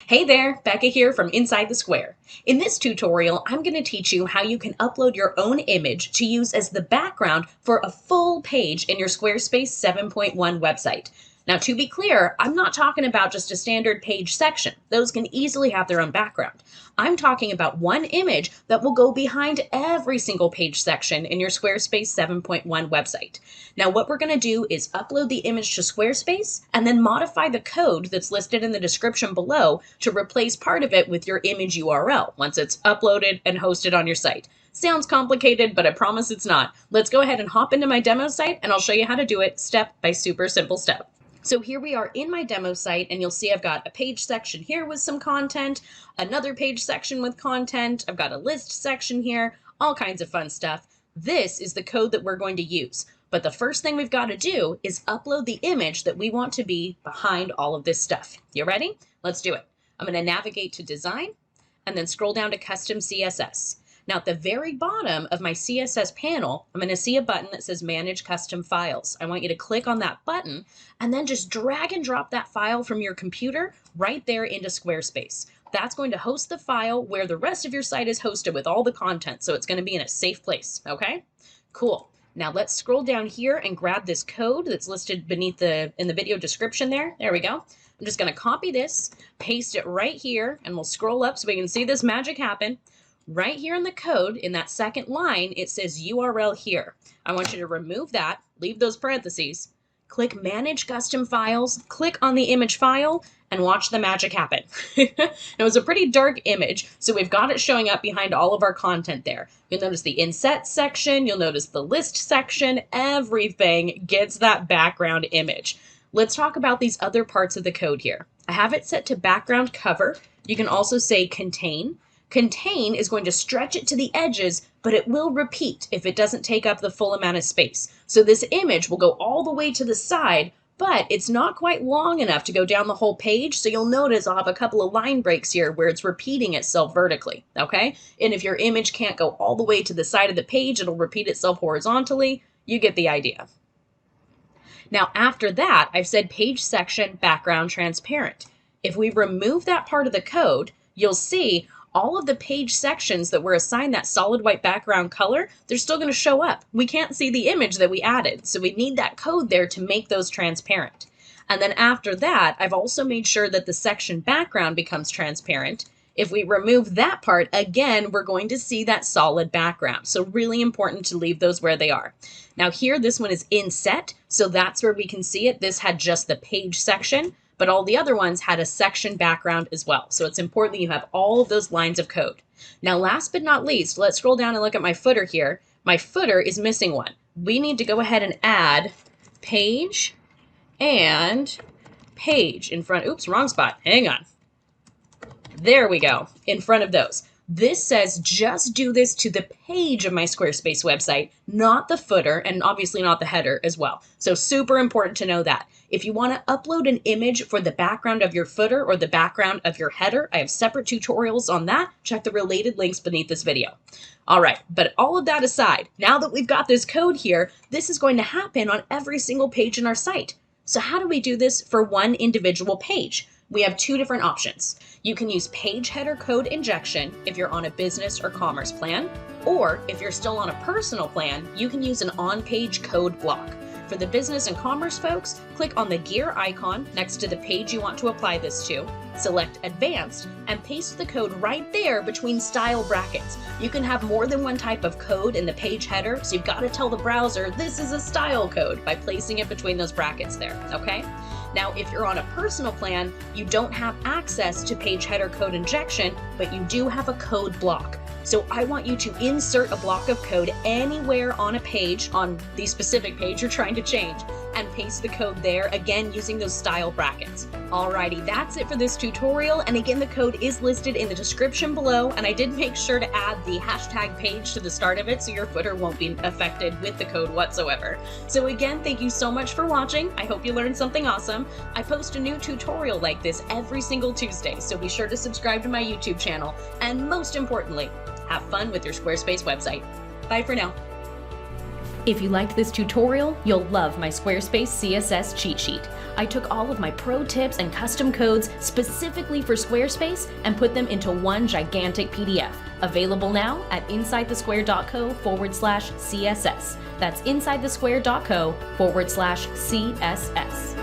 Hey there, Becca here from Inside the Square. In this tutorial, I'm going to teach you how you can upload your own image to use as the background for a full page in your Squarespace 7.1 website. Now, to be clear, I'm not talking about just a standard page section. Those can easily have their own background. I'm talking about one image that will go behind every single page section in your Squarespace 7.1 website. Now, what we're going to do is upload the image to Squarespace and then modify the code that's listed in the description below to replace part of it with your image URL once it's uploaded and hosted on your site. Sounds complicated, but I promise it's not. Let's go ahead and hop into my demo site and I'll show you how to do it step by super simple step. So here we are in my demo site, and you'll see I've got a page section here with some content, another page section with content, I've got a list section here, all kinds of fun stuff. This is the code that we're going to use. But the first thing we've got to do is upload the image that we want to be behind all of this stuff. You ready? Let's do it. I'm going to navigate to Design, and then scroll down to Custom CSS. Now at the very bottom of my CSS panel, I'm going to see a button that says Manage Custom Files. I want you to click on that button and then just drag and drop that file from your computer right there into Squarespace. That's going to host the file where the rest of your site is hosted with all the content, so it's going to be in a safe place, okay? Cool. Now let's scroll down here and grab this code that's listed beneath in the video description there. There we go. I'm just going to copy this, paste it right here, and we'll scroll up so we can see this magic happen. Right here in the code, in that second line, it says URL here. I want you to remove that, leave those parentheses, click Manage Custom Files, click on the image file, and watch the magic happen. It was a pretty dark image, so we've got it showing up behind all of our content there. You'll notice the inset section, you'll notice the list section, everything gets that background image. Let's talk about these other parts of the code here. I have it set to background cover. You can also say contain. Contain is going to stretch it to the edges, but it will repeat if it doesn't take up the full amount of space. So this image will go all the way to the side, but it's not quite long enough to go down the whole page. So you'll notice I'll have a couple of line breaks here where it's repeating itself vertically, okay? And if your image can't go all the way to the side of the page, it'll repeat itself horizontally. You get the idea. Now after that, I've said page section background transparent. If we remove that part of the code, you'll see all of the page sections that were assigned that solid white background color, they're still going to show up. We can't see the image that we added, so we need that code there to make those transparent. And then after that, I've also made sure that the section background becomes transparent. If we remove that part, again, we're going to see that solid background. So really important to leave those where they are. Now here, this one is inset, so that's where we can see it. This had just the page section, but all the other ones had a section background as well. So it's important that you have all of those lines of code. Now, last but not least, let's scroll down and look at my footer here. My footer is missing one. We need to go ahead and add page and page in front. Oops, wrong spot. Hang on. There we go, in front of those. This says just do this to the page of my Squarespace website, not the footer, and obviously not the header as well. So super important to know that. If you want to upload an image for the background of your footer or the background of your header, I have separate tutorials on that. Check the related links beneath this video. All right, but all of that aside, now that we've got this code here, this is going to happen on every single page in our site. So how do we do this for one individual page? We have two different options. You can use page header code injection if you're on a business or commerce plan, or if you're still on a personal plan, you can use an on-page code block. For the business and commerce folks, click on the gear icon next to the page you want to apply this to, select Advanced, and paste the code right there between style brackets. You can have more than one type of code in the page header, so you've got to tell the browser this is a style code by placing it between those brackets there, okay? Now, if you're on a personal plan, you don't have access to page header code injection, but you do have a code block. So I want you to insert a block of code anywhere on a page, on the specific page you're trying to change, and paste the code there, again, using those style brackets. Alrighty, that's it for this tutorial. And again, the code is listed in the description below, and I did make sure to add the hashtag page to the start of it so your footer won't be affected with the code whatsoever. So again, thank you so much for watching. I hope you learned something awesome. I post a new tutorial like this every single Tuesday, so be sure to subscribe to my YouTube channel. And most importantly, have fun with your Squarespace website. Bye for now. If you liked this tutorial, you'll love my Squarespace CSS cheat sheet. I took all of my pro tips and custom codes specifically for Squarespace and put them into one gigantic PDF, available now at insidethesquare.co/CSS. That's insidethesquare.co/CSS.